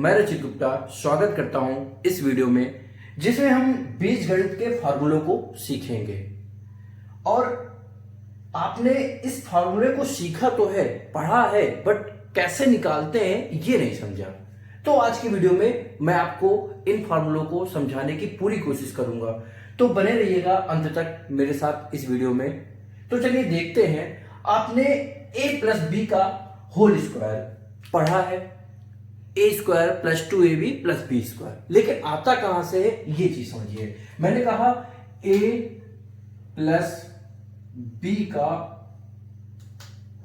मैं रचित गुप्ता स्वागत करता हूं इस वीडियो में जिसमें हम बीजगणित के फार्मूलों को सीखेंगे। और आपने इस फार्मूले को सीखा तो है, पढ़ा है, बट कैसे निकालते हैं ये नहीं समझा। तो आज की वीडियो में मैं आपको इन फार्मूलों को समझाने की पूरी कोशिश करूंगा, तो बने रहिएगा अंत तक मेरे साथ इस वीडियो में। तो चलिए देखते हैं। आपने a प्लस बी का होल स्क्वायर पढ़ा है, A square plus 2ab plus B square, लेकिन आता कहां से है ये चीज समझिए। मैंने कहा a प्लस बी का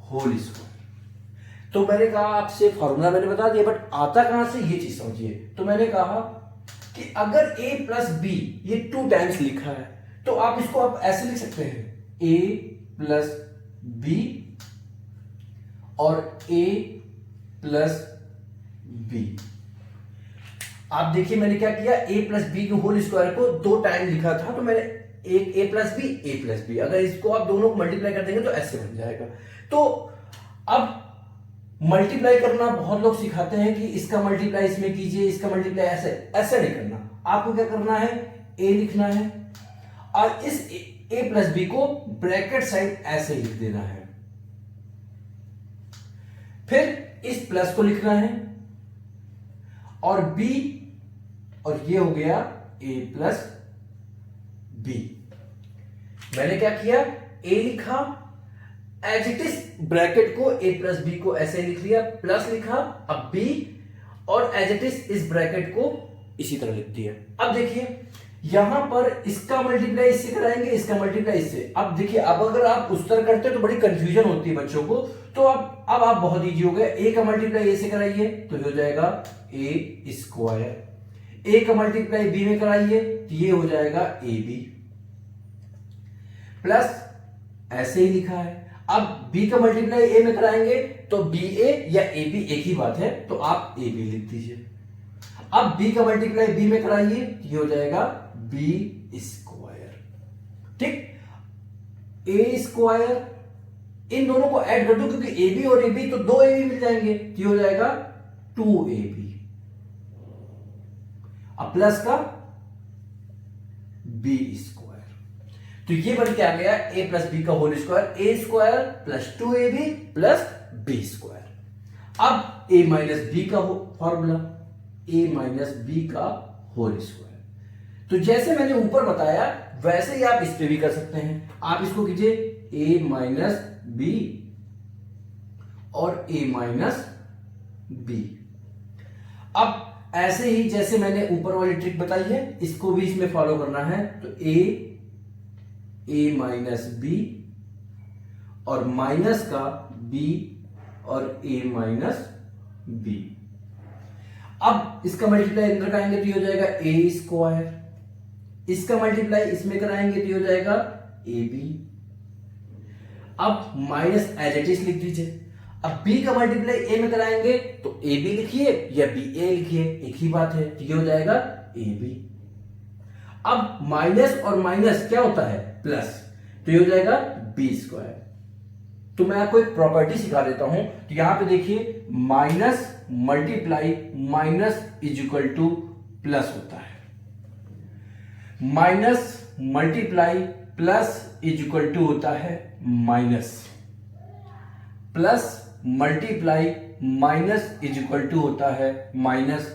होल स्क्वायर, तो मैंने कहा आपसे फॉर्मूला मैंने बता दिया, बट आता कहां से ये चीज समझिए। तो मैंने कहा कि अगर a प्लस बी ये 2 टाइम्स लिखा है तो आप इसको आप ऐसे लिख सकते हैं a प्लस बी और a प्लस बी। आप देखिए मैंने क्या किया, a प्लस बी के होल स्क्वायर को 2 टाइम लिखा था, तो मैंने एक a प्लस बी, अगर इसको आप दोनों को मल्टीप्लाई कर देंगे तो ऐसे बन जाएगा। तो अब मल्टीप्लाई करना बहुत लोग सिखाते हैं कि इसका मल्टीप्लाई इसमें कीजिए, इसका मल्टीप्लाई ऐसे, ऐसे नहीं करना। आपको क्या करना है, a लिखना है और इस a प्लस बी को ब्रैकेट साइड ऐसे लिख देना है, फिर इस प्लस को लिखना है और b, और ये हो गया a प्लस बी। मैंने क्या किया, a लिखा, एज इट इज ब्रैकेट को a प्लस बी को ऐसे लिख लिया, प्लस लिखा, अब b, और एज इट इज इस ब्रैकेट को इसी तरह लिख दिया। अब देखिए यहां पर इसका मल्टीप्लाई इससे कराएंगे, इसका मल्टीप्लाई इससे। अब देखिए, अब अगर आप उस तरह करते तो बड़ी कंफ्यूजन होती है बच्चों को, तो अब आप बहुत इजी हो गया। a का मल्टीप्लाई a से कराइए तो ये हो जाएगा a स्क्वायर, a का मल्टीप्लाई b में कराइए तो ये हो जाएगा ab, प्लस ऐसे ही लिखा है। अब b का मल्टीप्लाई a में कराएंगे तो ba या ab एक ही बात है, तो आप ab लिख दीजिए। अब b का मल्टीप्लाई b में कराइए तो ये हो जाएगा b स्क्वायर, ठीक। a स्क्वायर, इन दोनों को ऐड कर दो क्योंकि ab और ab तो 2 ab मिल जाएंगे, तो ये हो जाएगा 2ab। अब प्लस का b स्क्वायर, तो ये बन के आ गया a प्लस बी का whole square, a square plus 2ab plus b square. अब a माइनस बी का फॉर्मूला, a माइनस बी का होल स्क्वायर। तो जैसे मैंने ऊपर बताया वैसे ही आप इस पे भी कर सकते हैं। आप इसको कीजिए a माइनस बी और a माइनस बी। अब ऐसे ही जैसे मैंने ऊपर वाली ट्रिक बताई है, इसको भी इसमें फॉलो करना है। तो a माइनस बी और माइनस का b और a माइनस बी। अब इसका मल्टीप्लाई अंदर कराएंगे तो ये हो जाएगा a स्क्वायर, इसका मल्टीप्लाई इसमें कराएंगे तो ये हो जाएगा ab। अब माइनस एज इट इज लिख दीजिए। अब b का मल्टीप्लाई a में कराएंगे तो ab लिखिए या ba लिखिए, एक ही बात है, तो ये हो जाएगा ab। अब माइनस और माइनस क्या होता है, प्लस, तो ये हो जाएगा b स्क्वायर। तो मैं आपको एक प्रॉपर्टी सिखा देता हूं। तो यहां पे देखिए minus multiply minus is equal to plus होता है, minus multiply plus is equal to होता है minus, plus multiply minus is equal to होता है माइनस,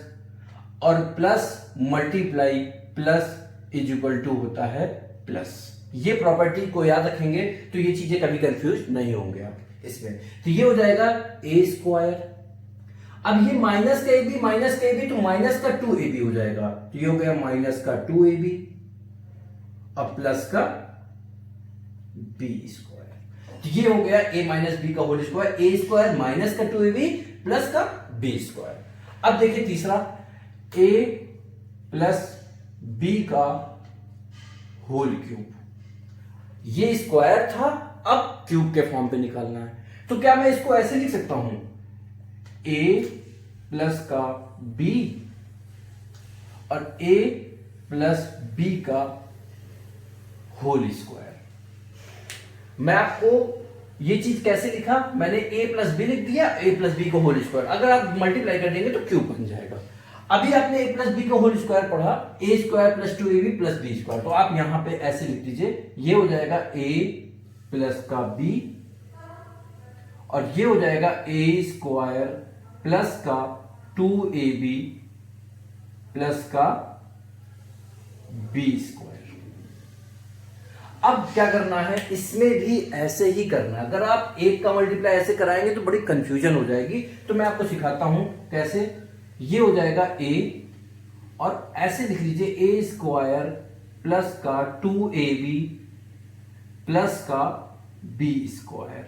और plus multiply plus is equal to होता है प्लस। ये प्रॉपर्टी को याद रखेंगे तो ये चीजें कभी कंफ्यूज नहीं होंगे आप इसमें। तो ये हो जाएगा a स्क्वायर। अब ये माइनस का ab तो माइनस का 2ab हो जाएगा, तो ये हो गया माइनस का 2ab और प्लस का b स्क्वायर। तो ये हो गया a माइनस बी का whole square, a square minus का 2ab प्लस का b स्क्वायर। अब देखिए तीसरा, a प्लस b का होल क्यूब। ये स्क्वायर था, अब क्यूब के फॉर्म पे निकालना है। तो क्या मैं इसको ऐसे लिख सकता हूं, a प्लस का b और a प्लस b का होल स्क्वायर। मैं आपको ये चीज कैसे लिखा, मैंने a प्लस बी लिख दिया, a प्लस बी को होल स्क्वायर। अगर आप मल्टीप्लाई कर देंगे तो क्यूब बन जाएगा। अभी आपने a प्लस बी का होल स्क्वायर पढ़ा, A square plus 2ab plus B square, तो आप यहां पे ऐसे लिख दीजिए, ये हो जाएगा a प्लस का b और ये हो जाएगा a स्क्वायर प्लस का 2ab प्लस का b स्क्वायर। अब क्या करना है, इसमें भी ऐसे ही करना है। अगर आप एक का मल्टीप्लाई ऐसे कराएंगे तो बड़ी कंफ्यूजन हो जाएगी, तो मैं आपको सिखाता हूं कैसे। ये हो जाएगा a और ऐसे लिख लीजिए a स्क्वायर प्लस का 2ab प्लस का b स्क्वायर।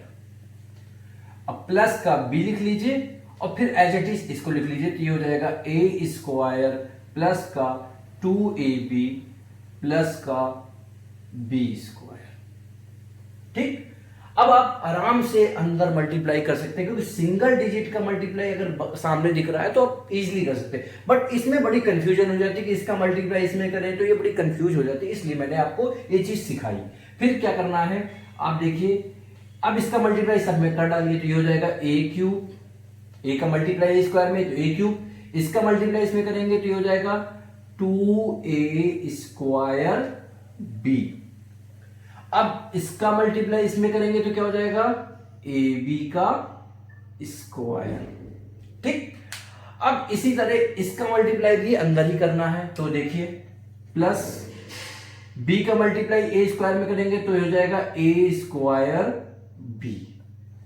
अब प्लस का b लिख लीजिए और फिर एज इट इज इसको लिख लीजिए, तो ये हो जाएगा a स्क्वायर प्लस का 2ab प्लस का b स्क्वायर। ठीक, अब आप आराम से अंदर मल्टीप्लाई कर सकते हैं, क्योंकि सिंगल डिजिट का मल्टीप्लाई अगर सामने दिख रहा है तो आप इजीली कर सकते हैं, बट इसमें बड़ी कंफ्यूजन हो जाती है कि इसका मल्टीप्लाई इसमें करें, तो ये बड़ी कंफ्यूज हो जाती है, इसलिए मैंने आपको ये चीज सिखाई। फिर क्या करना है, आप देखिए, अब इसका मल्टीप्लाई सब में कर डालिए, तो ये हो जाएगा a क्यूब, a का मल्टीप्लाई स्क्वायर में तो a क्यूब, इसका मल्टीप्लाई इसमें करेंगे तो ये हो जाएगा 2a स्क्वायर b। अब इसका मल्टीप्लाई इसमें करेंगे तो क्या हो जाएगा ab का स्क्वायर। ठीक, अब इसी तरह इसका मल्टीप्लाई भी अंदर ही करना है, तो देखिए प्लस b का मल्टीप्लाई a स्क्वायर में करेंगे तो हो जाएगा a स्क्वायर b।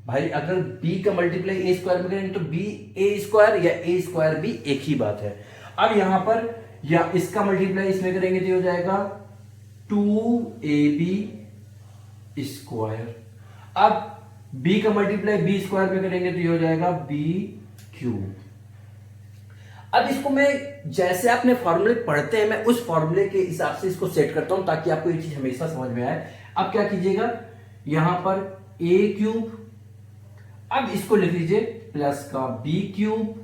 भाई अगर b का मल्टीप्लाई a स्क्वायर में करेंगे तो b a स्क्वायर या a स्क्वायर b एक ही बात है। अब यहां पर या इसका मल्टीप्लाई इसमें करेंगे तो हो जाएगा 2ab स्क्वायर। अब b का मल्टीप्लाई b स्क्वायर में करेंगे तो ये हो जाएगा b क्यूब। अब इसको मैं जैसे आपने फॉर्मूले पढ़ते हैं, मैं उस फॉर्मूले के हिसाब से इसको सेट करता हूं ताकि आपको ये चीज हमेशा समझ में आए। अब क्या कीजिएगा, यहां पर a क्यूब, अब इसको लिख लीजिए प्लस का b क्यूब।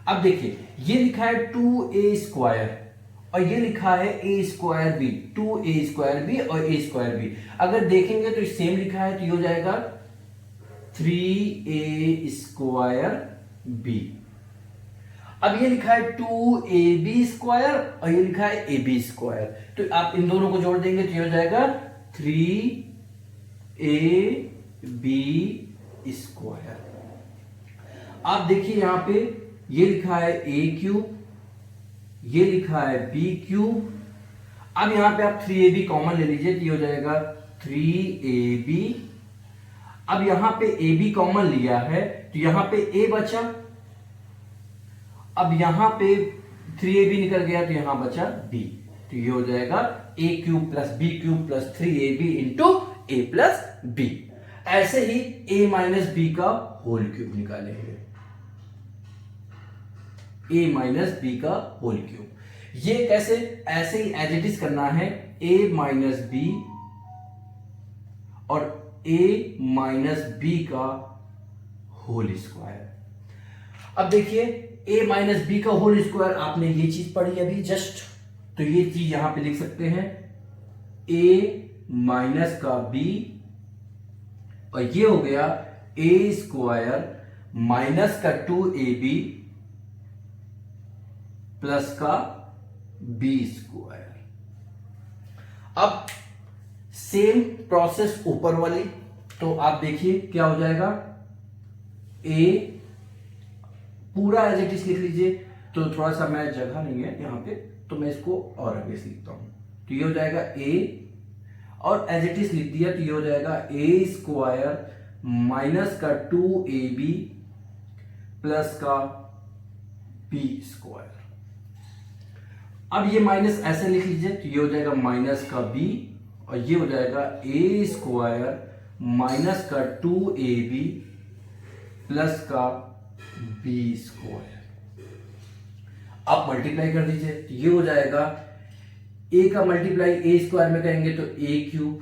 अब देखिए ये लिखा है 2a स्क्वायर और ये लिखा है a square b, 2a square b और a स्क्वायर b। अगर देखेंगे तो सेम लिखा है तो ये हो जाएगा 3a स्क्वायर b। अब ये लिखा है 2ab स्क्वायर और ये लिखा है ab स्क्वायर, तो आप इन दोनों को जोड़ देंगे तो ये हो जाएगा 3ab स्क्वायर। आप देखिए यहां पे ये लिखा है a क्यूब, ये लिखा है b क्यूब। अब यहां पे आप 3ab कॉमन ले लीजिए तो ये हो जाएगा 3ab। अब यहां पे ab कॉमन लिया है तो यहां पे a बचा, अब यहां पे 3ab निकल गया तो यहां बचा b, तो ये हो जाएगा a cube plus b cube plus 3ab into a plus b। ऐसे ही a माइनस b का होल क्यूब निकालेंगे, a माइनस बी का होल क्यूब। ये कैसे, ऐसे ही एज इट इज करना है, a माइनस बी और a माइनस बी का होल स्क्वायर। अब देखिए a माइनस बी का होल स्क्वायर, आपने ये चीज पढ़ी अभी जस्ट, तो ये चीज यहां पे लिख सकते हैं a माइनस का b और ये हो गया a स्क्वायर माइनस का 2ab प्लस का b स्क्वायर। अब सेम प्रोसेस ऊपर वाली, तो आप देखिए क्या हो जाएगा, a पूरा एज इट इज लिख लीजिए, तो थोड़ा सा मैं जगह नहीं है यहां पे तो मैं इसको और आगे से लिखता हूं, तो ये हो जाएगा a और एज इट इज लिख दिया तो ये हो जाएगा a स्क्वायर माइनस का 2ab प्लस का b स्क्वायर। अब ये माइनस ऐसे लिख लीजिए तो ये हो जाएगा माइनस का b और ये हो जाएगा a स्क्वायर माइनस का 2ab प्लस का b स्क्वायर। आप मल्टीप्लाई कर दीजिए तो ये हो जाएगा a का मल्टीप्लाई a स्क्वायर में करेंगे तो a क्यूब,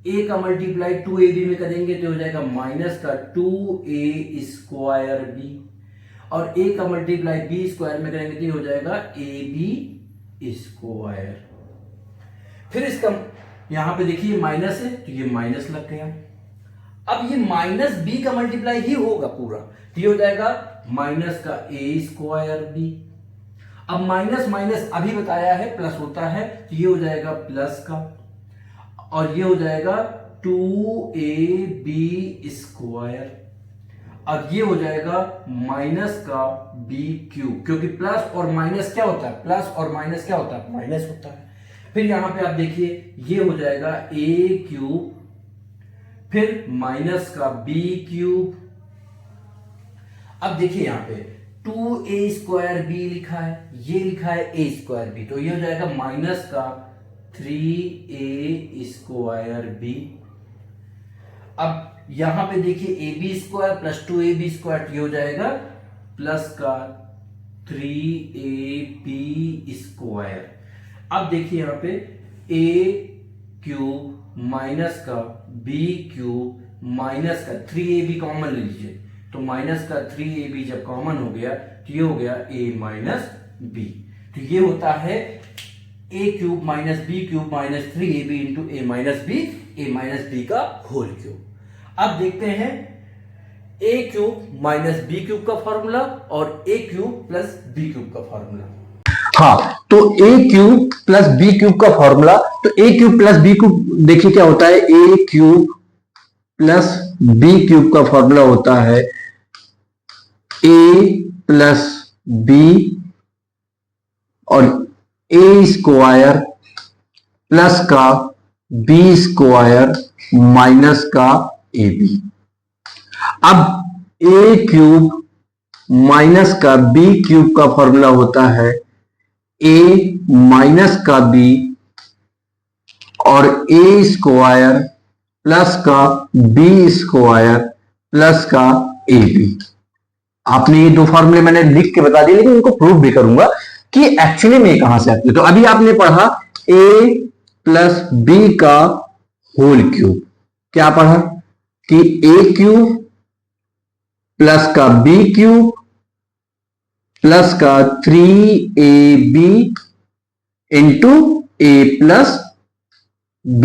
a का मल्टीप्लाई 2ab में करेंगे तो हो जाएगा माइनस का 2a स्क्वायर b और a का मल्टीप्लाई b स्क्वायर में करेंगे तो हो जाएगा ab स्क्वायर। फिर इसका यहां पे देखिए माइनस है तो ये माइनस लग गया। अब ये माइनस बी का मल्टीप्लाई ही होगा पूरा, तो ये हो जाएगा माइनस का a स्क्वायर b अब माइनस माइनस अभी बताया है प्लस होता है, तो ये हो जाएगा प्लस का, और ये हो जाएगा 2ab², और ये हो जाएगा माइनस का b³, क्योंकि प्लस और माइनस क्या होता है, प्लस और माइनस क्या होता है, माइनस होता है। फिर यहां पे आप देखिए ये हो जाएगा a³, फिर माइनस का b³। अब देखिए यहां पे 2a²b लिखा है, ये लिखा है a²b, तो ये हो जाएगा माइनस का 3a²b। अब यहां पे देखिए ab² प्लस 2ab², ये हो जाएगा प्लस का 3ab²। अब देखिए यहां पे a³ माइनस का b³ माइनस का 3ab कॉमन ले लीजिए, तो माइनस का 3ab जब कॉमन हो गया तो ये हो गया a माइनस b, तो ये होता है a³ minus b³ minus 3ab into a minus b का होल क्यूब। अब देखते हैं a³ माइनस b³ का फॉर्मूला और a³ प्लस b³ का फॉर्मूला। हाँ, तो a³ प्लस b³ का फॉर्मूला, तो a³ प्लस b³ देखिए क्या होता है, a³ प्लस b³ का फॉर्मूला होता है a प्लस b और a² प्लस का b² माइनस का ab। अब a³ माइनस का b³ का फॉर्मूला होता है a माइनस का b और a² प्लस का b² प्लस का ab। आपने ये दो फॉर्मूले मैंने लिख के बता दिए, लेकिन इनको प्रूव भी करूंगा कि एक्चुअली में कहां से आती है। तो अभी आपने पढ़ा a प्लस b का होल क्यूब, क्या पढ़ा कि a³ प्लस का b³ प्लस का 3ab into a plus b।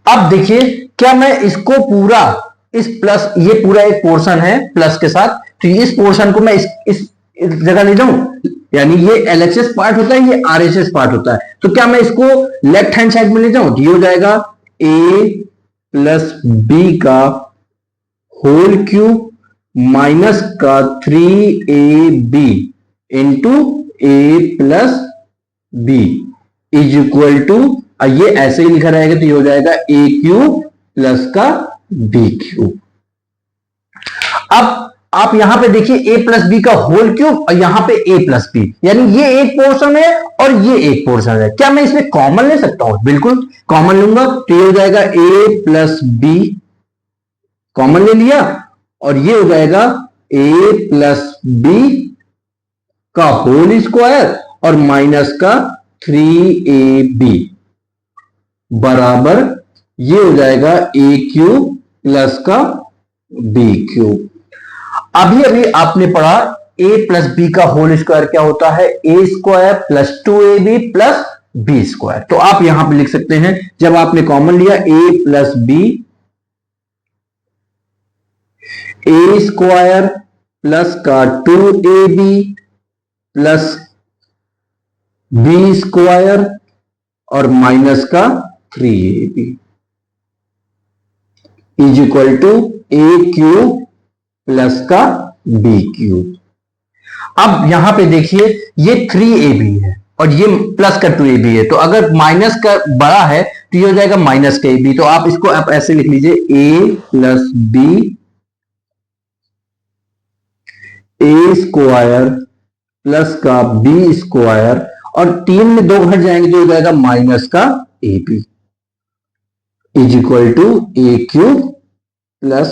अब देखिए क्या मैं इसको पूरा इस प्लस, ये पूरा एक पोर्शन है प्लस के साथ, तो इस पोर्शन को मैं इस जगह ले जाऊं, यानी ये LHS पार्ट होता है, ये RHS पार्ट होता है, तो क्या मैं इसको लेफ्ट हैंड साइड में ले जाऊं, तो ये हो जाएगा a प्लस b का होल क्यूब माइनस का 3ab into a plus b is equal to, ये ऐसे ही लिखा रहेगा, तो ये हो जाएगा a³ प्लस का b³। अब आप यहां पे देखिए a प्लस बी का होल क्यूब और यहां पे a प्लस बी, यानी ये एक पोर्शन है और ये एक पोर्शन है। क्या मैं इसमें कॉमन ले सकता हूं? बिल्कुल कॉमन लूंगा, तो ये हो जाएगा a प्लस बी, कॉमन ले लिया, और ये हो जाएगा a प्लस बी का होल स्क्वायर और माइनस का 3ab बराबर, ये हो जाएगा a³ प्लस का b³। अभी अभी आपने पढ़ा a प्लस बी का होल स्क्वायर क्या होता है, a² plus 2ab plus b²। तो आप यहां पे लिख सकते हैं, जब आपने कॉमन लिया a plus B, a² plus का 2ab प्लस b² और माइनस का 3ab is equal to a³ plus का b³। अब यहां पे देखिए ये 3ab है और ये प्लस का 2ab है, तो अगर माइनस का बड़ा है तो ये हो जाएगा माइनस का ab, तो आप इसको आप ऐसे लिख लीजिए a plus b a² plus का b² और 3 में 2 घट जाएंगे तो हो जाएगा माइनस का ab is equal to a³ plus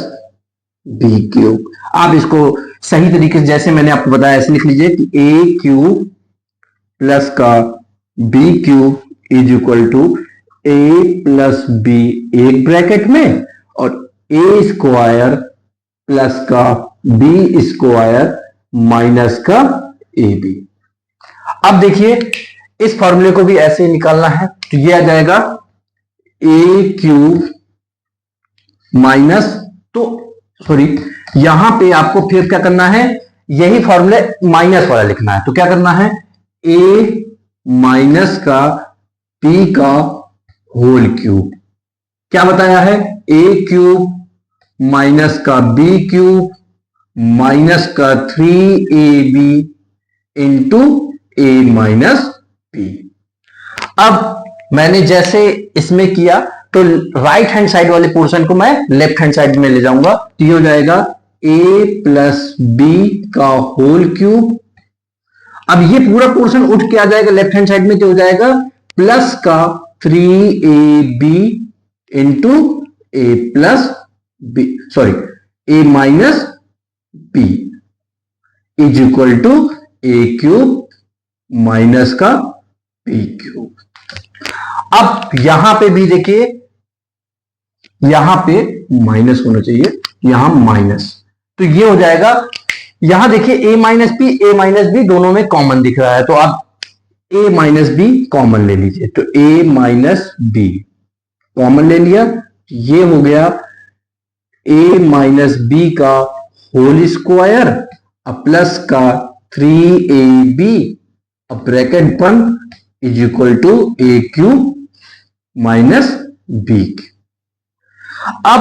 b³। आप इसको सही तरीके से जैसे मैंने आपको बताया ऐसे लिख लीजिए कि a³ प्लस का b³ is equal to a plus b एक ब्रैकेट में और a² प्लस का b² माइनस का ab। अब देखिए इस फॉर्मूले को भी ऐसे ही निकालना है, तो ये आ जाएगा a³ माइनस, तो सॉरी यहां पे आपको फिर क्या करना है, यही फॉर्मूले माइनस वाला लिखना है। तो क्या करना है, a माइनस का p का होल क्यूब, क्या बताया है, a क्यूब माइनस का b क्यूब माइनस का 3ab into a minus p। अब मैंने जैसे इसमें किया तो राइट हैंड साइड वाले पोर्शन को मैं लेफ्ट हैंड साइड में ले जाऊंगा, तो ये हो जाएगा a प्लस b का होल क्यूब। अब ये पूरा पोर्शन उठ के आ जाएगा लेफ्ट हैंड साइड में, तो हो जाएगा प्लस का 3ab into a plus b, sorry a minus b is equal to a cube minus का b क्यूब। अब यहां पे भी देखिए, यहां पे माइनस होना चाहिए, यहां माइनस, तो ये हो जाएगा, यहां देखिए a माइनस बी दोनों में कॉमन दिख रहा है, तो आप a माइनस बी कॉमन ले लीजिए, तो a माइनस बी कॉमन ले लिया, ये हो गया a माइनस बी का होल स्क्वायर प्लस का 3ab अब ब्रैकेट बंद is equal to a cube minus b. अब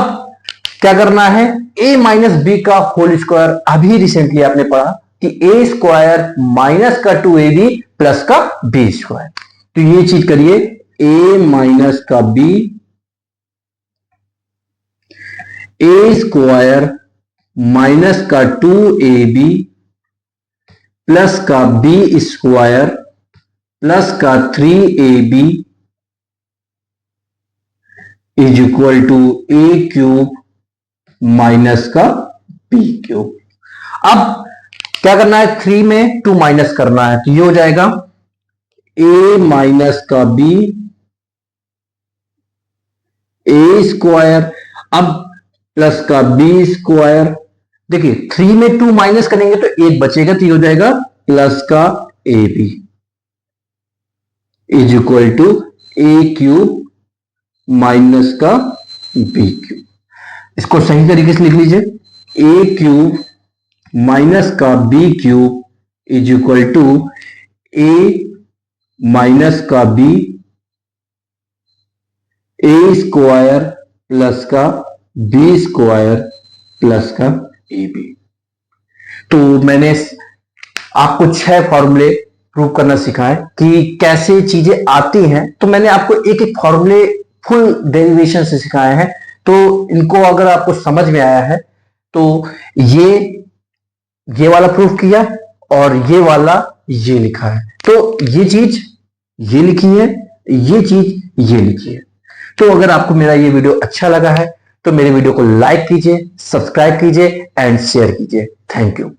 क्या करना है, a माइनस बी का होल स्क्वायर, अभी रिसेंटली आपने पढ़ा कि a स्क्वायर माइनस का 2ab प्लस का b स्क्वायर, तो ये चीज करिए, a माइनस का b a स्क्वायर माइनस का 2ab प्लस का b स्क्वायर प्लस का 3ab is equal to a cube minus का b क्यूब। अब क्या करना है, 3 में 2 माइनस करना है, तो ये हो जाएगा a माइनस का b a स्क्वायर अब प्लस का b स्क्वायर, देखिए 3 में 2 माइनस करेंगे तो 1 बचेगा, तो ये हो जाएगा प्लस का ab is equal to a cube minus का b क्यूब। इसको सही तरीके से लिख लीजिए, a क्यूब माइनस का b cube is equal to a minus का b a स्क्वायर प्लस का b स्क्वायर प्लस का ab। तो मैंने आपको 6 फॉर्मूले प्रूव करना सिखाए कि कैसे चीजें आती हैं, तो मैंने आपको एक एक फॉर्मूले फुल डेरिवेशन से सिखाए हैं, तो इनको अगर आपको समझ में आया है तो ये वाला प्रूफ किया और ये वाला ये लिखा है, तो ये चीज ये लिखी है, ये चीज ये लिखी है। तो अगर आपको मेरा ये वीडियो अच्छा लगा है तो मेरे वीडियो को लाइक कीजिए, सब्सक्राइब कीजिए एंड शेयर कीजिए। Thank you.